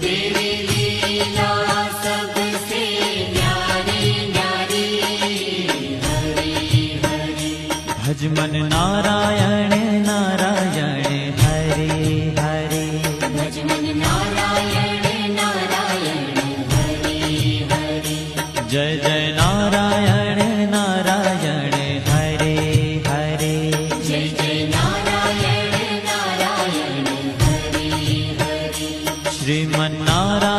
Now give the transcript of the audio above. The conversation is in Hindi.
तेरी लीला सबसे न्यारी न्यारी, हरि हरि। भज मन नारायण नारायण हरे हरे, भज मन नारायण नारायण हरि हरि। जय जय नारायण नारायण हरे हरे, जय जय नारायण नारायण हरि हरि। श्रीमन्नारायण